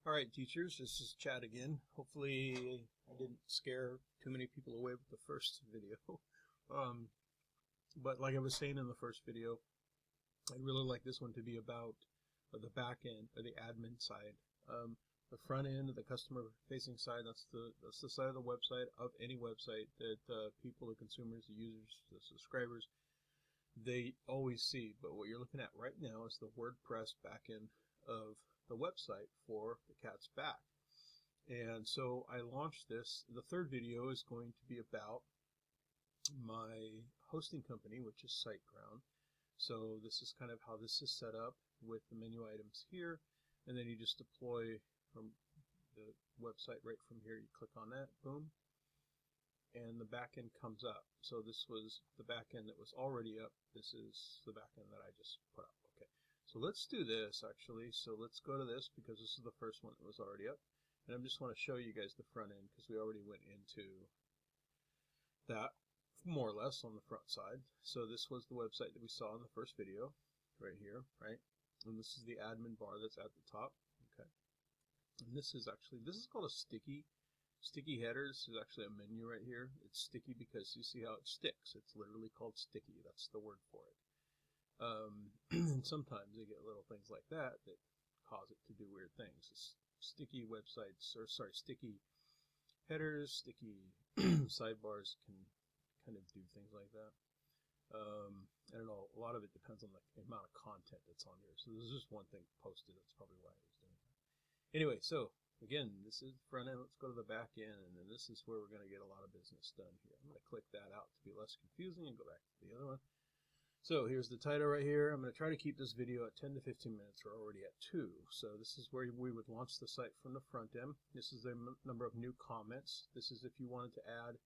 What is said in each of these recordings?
Alright teachers, this is Chad again. Hopefully I didn't scare too many people away with the first video. But like I was saying in the first video, I'd really like this one to be about the back end or the admin side. The front end, the customer facing side, that's the side of the website, of any website that people, the consumers, the users, the subscribers, they always see. But what you're looking at right now is the WordPress backend of the website for the cat's back. And so I launched this. The third video is going to be about my hosting company, which is SiteGround. So this is kind of how this is set up with the menu items here, and then you just deploy from the website right from here. You click on that, boom, and the backend comes up. So this was the backend that was already up. This is the backend that I just put up. Okay, so let's do this actually. So let's go to this because this is the first one that was already up, and I just want to show you guys the front end because we already went into that more or less on the front side. So this was the website that we saw in the first video right here, right? And this is the admin bar that's at the top. Okay, and this is called a sticky headers. Is actually a menu right here. It's sticky because you see how it sticks. It's literally called sticky. That's the word for it. And sometimes they get little things like that that cause it to do weird things. It's sticky websites, or sorry, sticky headers, sticky sidebars can kind of do things like that. I don't know, a lot of it depends on the amount of content that's on here. So there's just one thing posted. That's probably why I was doing that. Anyway, so again, this is the front end. Let's go to the back end, and then this is where we're going to get a lot of business done here. I'm going to click that out to be less confusing and go back to the other one. So here's the title right here. I'm going to try to keep this video at 10 to 15 minutes. We're already at 2. So this is where we would launch the site from the front end. This is the number of new comments. This is if you wanted to add,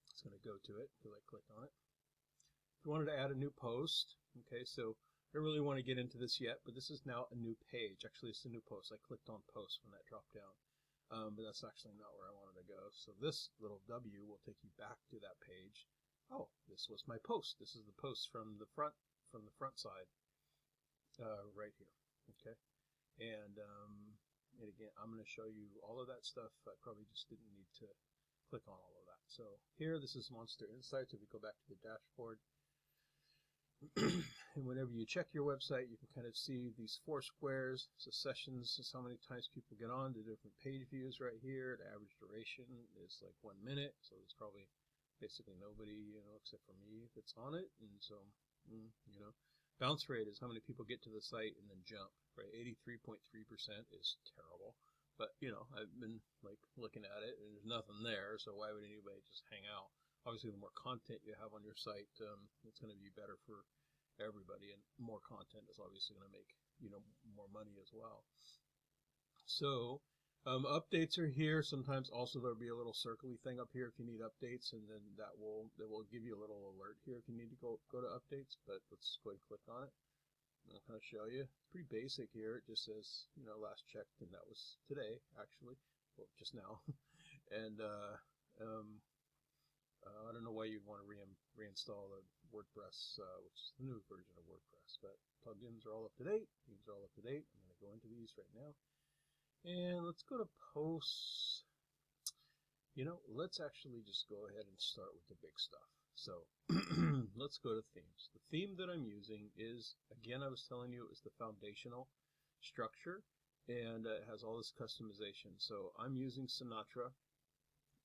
it's going to go to it because I clicked on it. If you wanted to add a new post, okay, so I don't really want to get into this yet, but this is now a new page. Actually, it's a new post. I clicked on post when that dropped down, but that's actually not where I wanted to go. So this little W will take you back to that page. Oh, this was my post. This is the post from the front side, right here. Okay, and again, I'm going to show you all of that stuff. I probably just didn't need to click on all of that. So here, this is Monster Insights. If we go back to the dashboard, and whenever you check your website, you can kind of see these 4 squares. So sessions is how many times people get on to different page views right here. The average duration is like 1 minute. So there's probably basically nobody, except for me that's on it. And so, bounce rate is how many people get to the site and then jump, right? 83.3% is terrible. But, I've been like looking at it and there's nothing there. So why would anybody just hang out? Obviously, the more content you have on your site, it's going to be better for everybody. And more content is obviously going to make, more money as well. So updates are here. Sometimes also there'll be a little circly thing up here if you need updates, and then that will give you a little alert here if you need to go to updates. But let's go ahead and click on it. I'll kind of show you. It's pretty basic here. It just says, last checked, and that was today actually, well, just now. And I don't know why you'd want to reinstall the WordPress, which is the new version of WordPress, but plugins are all up to date. Themes are all up to date. I'm going to go into these right now. And let's go to posts. Let's actually just go ahead and start with the big stuff. So let's go to themes. The theme that I'm using is, again, I was telling you, is the foundational structure, and it has all this customization. So I'm using Sinatra,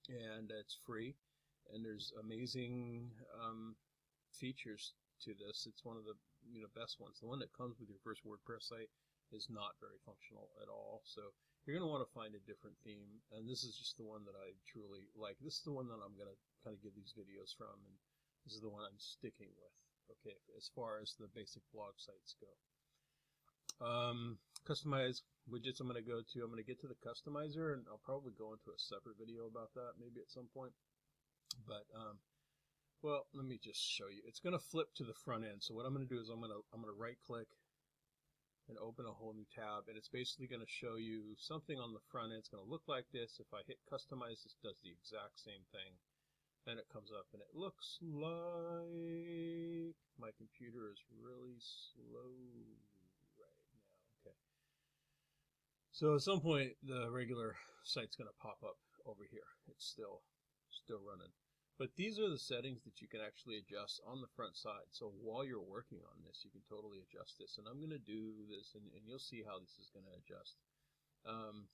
and it's free, and there's amazing features to this. It's one of the best ones. The one that comes with your first WordPress site is not very functional at all. So you're going to want to find a different theme, and this is just the one that I truly like. This is the one that I'm going to kind of give these videos from, and this is the one I'm sticking with, okay, as far as the basic blog sites go. Customize widgets I'm going to go to. I'm going to get to the customizer, and I'll probably go into a separate video about that maybe at some point. But well, let me just show you. It's going to flip to the front end. So what I'm going to do is I'm going to right click and open a whole new tab, and it's basically going to show you something on the front end. It's going to look like this. If I hit customize, this does the exact same thing. Then it comes up and it looks like my computer is really slow right now. Okay. So at some point, the regular site's going to pop up over here. It's still running. But these are the settings that you can actually adjust on the front side. So while you're working on this, you can totally adjust this. And I'm going to do this, and you'll see how this is going to adjust.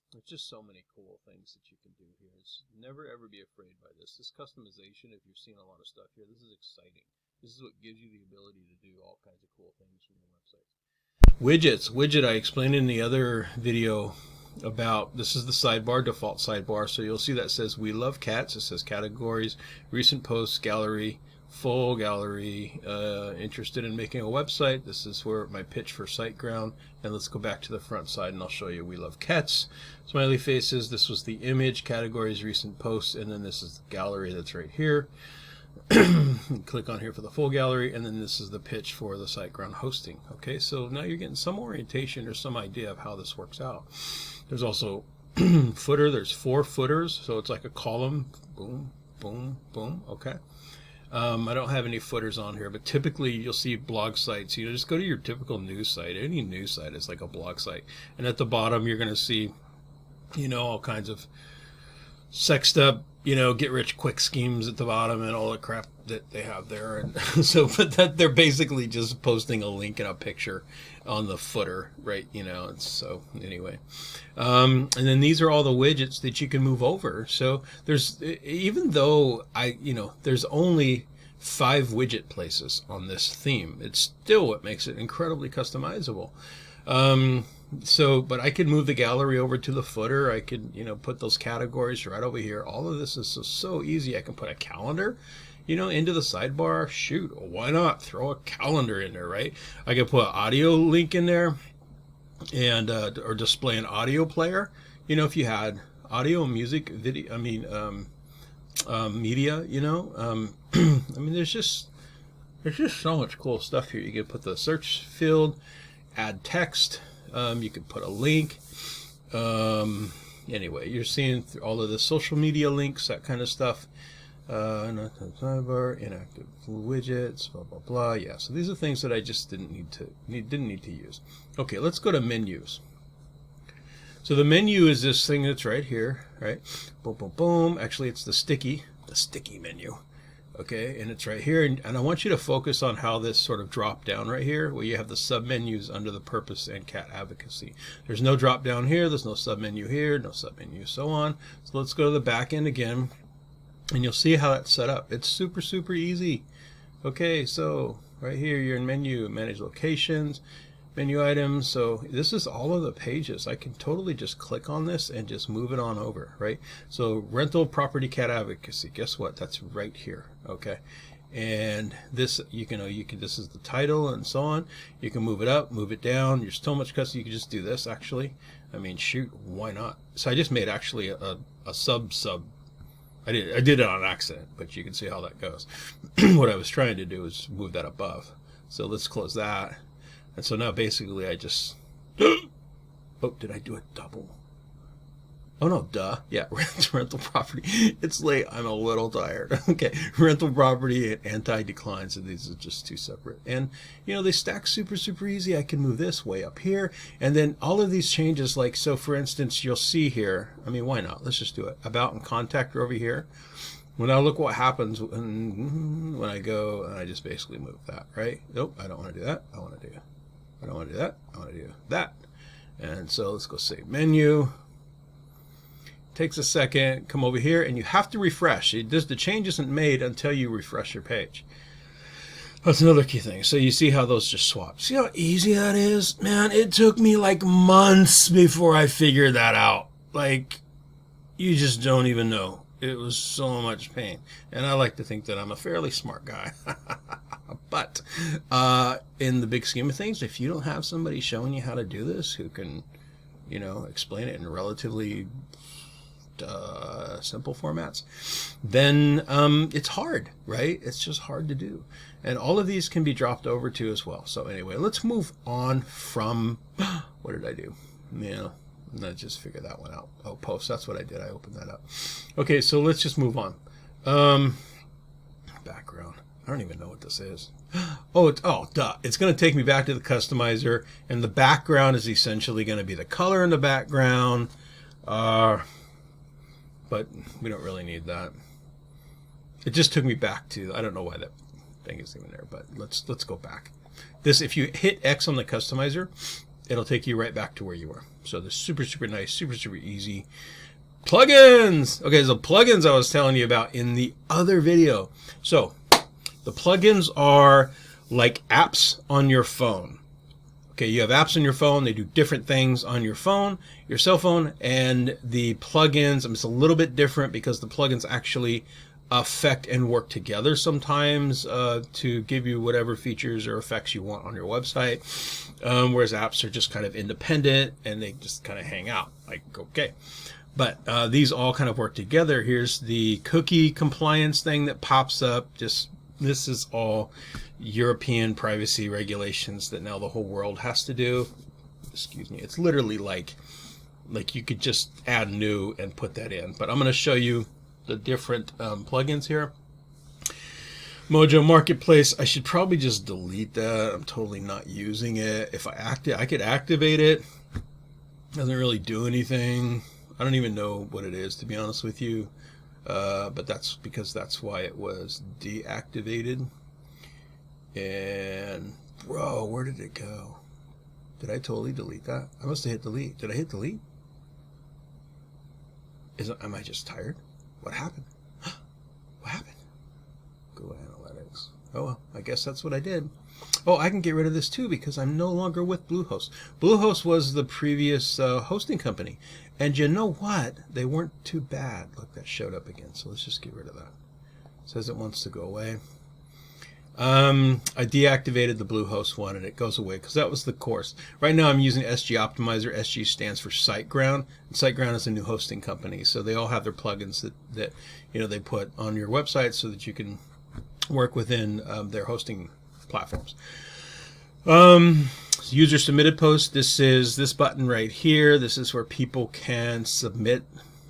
There's just so many cool things that you can do here. It's never ever be afraid by this. This customization, if you're seeing a lot of stuff here, this is exciting. This is what gives you the ability to do all kinds of cool things from your website. Widget I explained in the other video about. This is the sidebar, default sidebar. So you'll see that says we love cats. It says categories, recent posts, gallery, full gallery, interested in making a website. This is where my pitch for SiteGround. And let's go back to the front side and I'll show you we love cats, smiley faces. This was the image, categories, recent posts, and then this is the gallery that's right here. Click on here for the full gallery, and then this is the pitch for the SiteGround hosting. Okay, so now you're getting some orientation or some idea of how this works out. There's also footer. There's 4 footers, so it's like a column. Boom, boom, boom. Okay. I don't have any footers on here, but typically you'll see blog sites. You know, just go to your typical news site. Any news site is like a blog site, and at the bottom you're going to see, you know, all kinds of sexed up, you know, get rich quick schemes at the bottom and all the crap that they have there. And so, but that they're basically just posting a link and a picture on the footer, right? You know, and so anyway, and then these are all the widgets that you can move over. So there's, even though there's only 5 widget places on this theme, it's still what makes it incredibly customizable. But I could move the gallery over to the footer. I could, put those categories right over here. All of this is so easy. I can put a calendar, into the sidebar. Shoot, why not throw a calendar in there, right? I could put an audio link in there, and or display an audio player. If you had audio, music, video, media, there's just so much cool stuff here. You can put the search field, add text. You could put a link. Anyway, you're seeing all of the social media links, that kind of stuff. Inactive widgets, blah blah blah. Yeah, so these are things that I just didn't need to use. Okay, let's go to menus. So the menu is this thing that's right here, right? Boom, boom, boom. Actually, it's the sticky menu. Okay, and it's right here, and I want you to focus on how this sort of drop down right here, where you have the submenus under the purpose and cat advocacy. There's no drop down here, there's no submenu here, no submenu, so on. So let's go to the back end again, and you'll see how that's set up. It's super, super easy. Okay, so right here, you're in menu, manage locations, menu items. So this is all of the pages. I can totally just click on this and just move it on over, right? So rental property cat advocacy, guess what? That's right here. Okay, and this this is the title and so on. You can move it up, move it down. There's so much custom. You can just do this actually. I mean, shoot, why not? So I just made actually a sub. I did it on accident, but you can see how that goes. What I was trying to do is move that above. So let's close that. And so now basically I just, oh, did I do a double? Oh no, duh. Yeah, rental property. It's late, I'm a little tired. Okay, rental property and anti-declines, and these are just 2 separate. And they stack super, super easy. I can move this way up here. And then all of these changes, like, so for instance, you'll see here, why not? Let's just do it. About and contact are over here. Well, now look what happens when I go and I just basically move that, right? Nope, I don't want to do that. I don't want to do that. I want to do that. And so let's go save menu. Takes a second. Come over here, and you have to refresh. The change isn't made until you refresh your page. That's another key thing. So you see how those just swap. See how easy that is? Man, it took me like months before I figured that out. Like, you just don't even know. It was so much pain. And I like to think that I'm a fairly smart guy. But in the big scheme of things, if you don't have somebody showing you how to do this who can, explain it in relatively simple formats, then it's hard, right? It's just hard to do. And all of these can be dropped over to as well. So anyway, let's move on from, what did I do? Let's just figure that one out. Oh, post, that's what I did. I opened that up. Okay, so let's just move on. Background. I don't even know what this is. Oh, duh. It's going to take me back to the customizer, and the background is essentially going to be the color in the background. But we don't really need that. It just took me back to, I don't know why that thing is even there, but let's go back. This, if you hit X on the customizer, it'll take you right back to where you were. So this super, super nice, super, super easy. Plugins! Okay, so plugins I was telling you about in the other video. So the plugins are like apps on your phone. Okay, you have apps on your phone. They do different things on your phone, your cell phone, and the plugins, it's a little bit different because the plugins actually affect and work together sometimes to give you whatever features or effects you want on your website, whereas apps are just kind of independent and they just kind of hang out, like, okay. But these all kind of work together. Here's the cookie compliance thing that pops up. This is all European privacy regulations that now the whole world has to do. Excuse me. It's literally like you could just add new and put that in. But I'm going to show you the different plugins here. Mojo Marketplace. I should probably just delete that. I'm totally not using it. If I could activate it. Doesn't really do anything. I don't even know what it is, to be honest with you. But that's because that's why it was deactivated. And bro, where did it go? Did I totally delete that? I must have hit delete. Did I hit delete? Am I just tired? What happened? What happened? Google Analytics. Oh well, I guess that's what I did. Oh, I can get rid of this too because I'm no longer with Bluehost. Bluehost was the previous hosting company. And you know what? They weren't too bad. Look, that showed up again. So let's just get rid of that. It says it wants to go away. I deactivated the Bluehost one and it goes away because that was the course. Right now I'm using SG Optimizer. SG stands for SiteGround. And SiteGround is a new hosting company. So they all have their plugins that they put on your website so that you can work within their hosting platforms. User submitted post. This is this button right here. This is where people can submit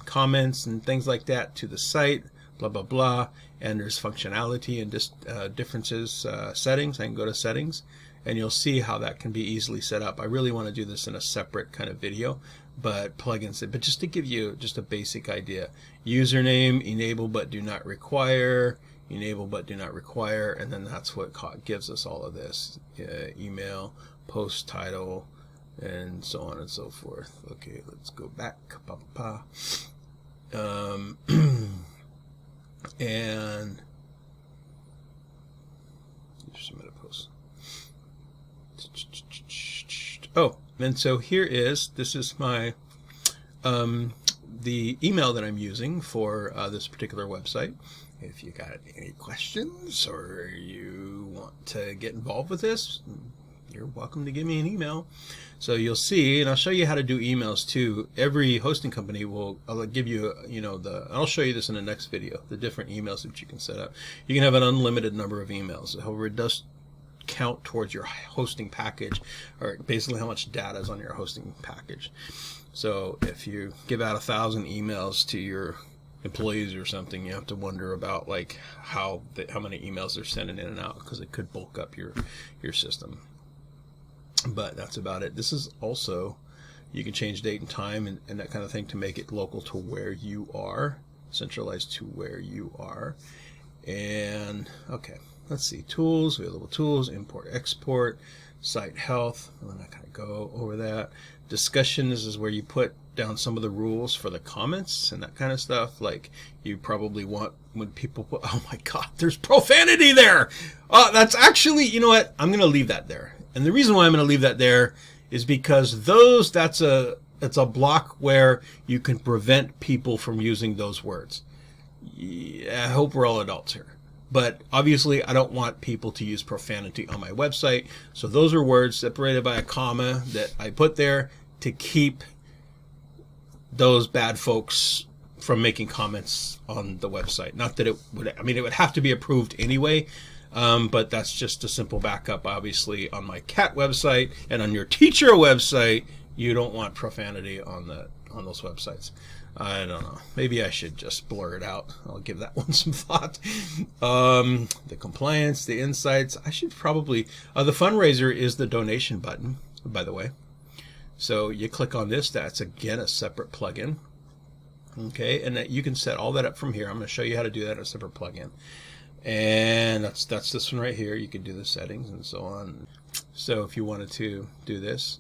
comments and things like that to the site, blah, blah, blah. And there's functionality and just differences, settings. I can go to settings and you'll see how that can be easily set up. I really want to do this in a separate kind of video, but plugins, but just to give you just a basic idea. Username, enable but do not require. Enable but do not require, and then that's what gives us all of this. Email, post title, and so on and so forth. Okay, let's go back. And submit a post. Oh, and so this is my the email that I'm using for this particular website. If you got any questions or you want to get involved with this, you're welcome to give me an email. So you'll see, and I'll show you how to do emails too. Every hosting company I'll give you, I'll show you this in the next video, the different emails that you can set up. You can have an unlimited number of emails. However, it does count towards your hosting package, or basically how much data is on your hosting package. So if you give out 1,000 emails to your employees or something, you have to wonder about like how many emails they're sending in and out, because it could bulk up your system. But that's about it. This is also, you can change date and time and that kind of thing to make it local to where you are, centralized to where you are. And okay, let's see, tools, available tools, import, export, site health. I'm not going to go over that. Discussion, this is where you put down some of the rules for the comments and that kind of stuff. Like you probably want when people put, oh my God, there's profanity there. That's actually, you know what? I'm going to leave that there. And the reason why I'm going to leave that there is because it's a block where you can prevent people from using those words. I hope we're all adults here. But obviously, I don't want people to use profanity on my website. So those are words separated by a comma that I put there to keep those bad folks from making comments on the website. Not that it would, I mean, it would have to be approved anyway. But that's just a simple backup. Obviously, on my CAT website and on your teacher website, You don't want profanity on those websites. I don't know. Maybe I should just blur it out. I'll give that one some thought. The compliance, the insights. I should probably... the fundraiser is the donation button, by the way. So you click on this. That's, again, a separate plugin. Okay, and that you can set all that up from here. I'm going to show you how to do that in a separate plugin. And that's this one right here. You can do the settings and so on. So if you wanted to do this.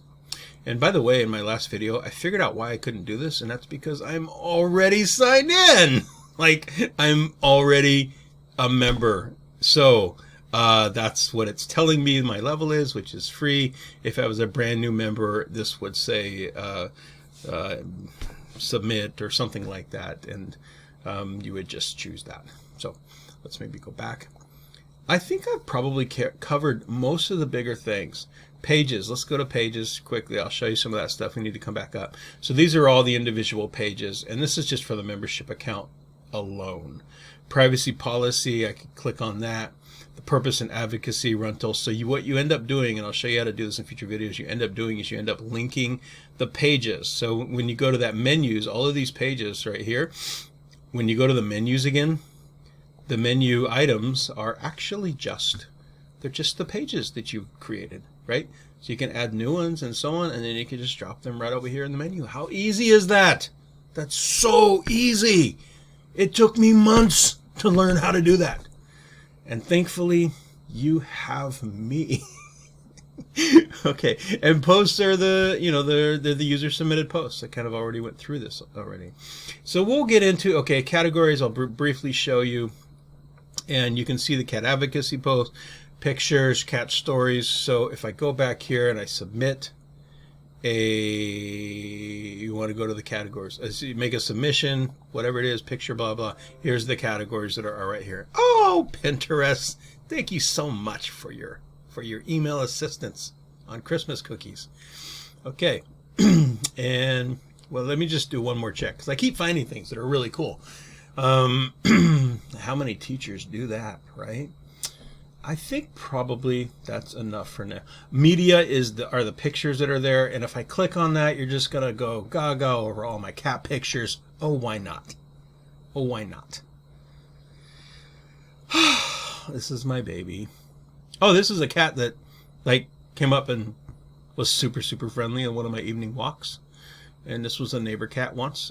And by the way, in my last video, I figured out why I couldn't do this, and that's because I'm already signed in. Like, I'm already a member. So that's what it's telling me my level is, which is free. If I was a brand new member, this would say submit or something like that, and you would just choose that. So let's maybe go back. I think I've probably covered most of the bigger things. Pages, let's go to pages quickly. I'll show you some of that stuff. We need to come back up. So these are all the individual pages, and this is just for the membership account alone. Privacy policy, I can click on that. The purpose and advocacy rental. So what you end up doing, and I'll show you how to do this in future videos, you end up doing is you end up linking the pages. So when you go to that menus, all of these pages right here, when you go to the menus again, the menu items are actually they're just the pages that you've created, right? So you can add new ones and so on, and then you can just drop them right over here in the menu. How easy is that? That's so easy. It took me months to learn how to do that. And thankfully, you have me. Okay, and posts are they're the user submitted posts. I kind of already went through this already. So we'll get into, okay, categories. I'll briefly show you. And you can see the cat advocacy post, pictures, cat stories. So if I go back here and I submit you want to go to the categories. As you make a submission, whatever it is, picture, blah, blah. Here's the categories that are right here. Oh, Pinterest. Thank you so much for your email assistance on Christmas cookies. Okay. And, well, let me just do one more check, because I keep finding things that are really cool. How many teachers do that, right? I think probably that's enough for now. Media are the pictures that are there, and if I click on that, you're just gonna go gaga over all my cat pictures. Oh, why not? Oh, why not? This is my baby. Oh, this is a cat that came up and was super, super friendly on one of my evening walks. And this was a neighbor cat once.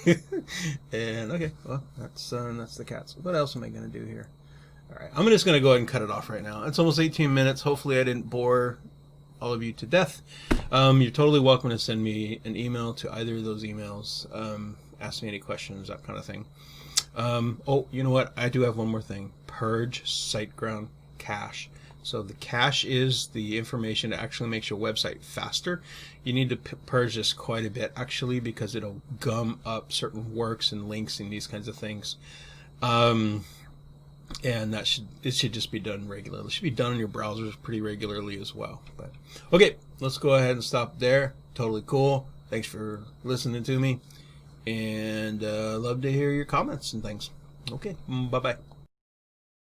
And okay, well, that's the cats. What else am I going to do here? All right, I'm just going to go ahead and cut it off right now. It's almost 18 minutes. Hopefully I didn't bore all of you to death. You're totally welcome to send me an email to either of those emails. Ask me any questions, that kind of thing. Oh, you know what? I do have one more thing. Purge SiteGround cache. So the cache is the information that actually makes your website faster. You need to purge this quite a bit, actually, because it'll gum up certain works and links and these kinds of things. And it should just be done regularly. It should be done in your browsers pretty regularly as well. But okay, let's go ahead and stop there. Totally cool. Thanks for listening to me, and love to hear your comments and things. Okay, bye-bye.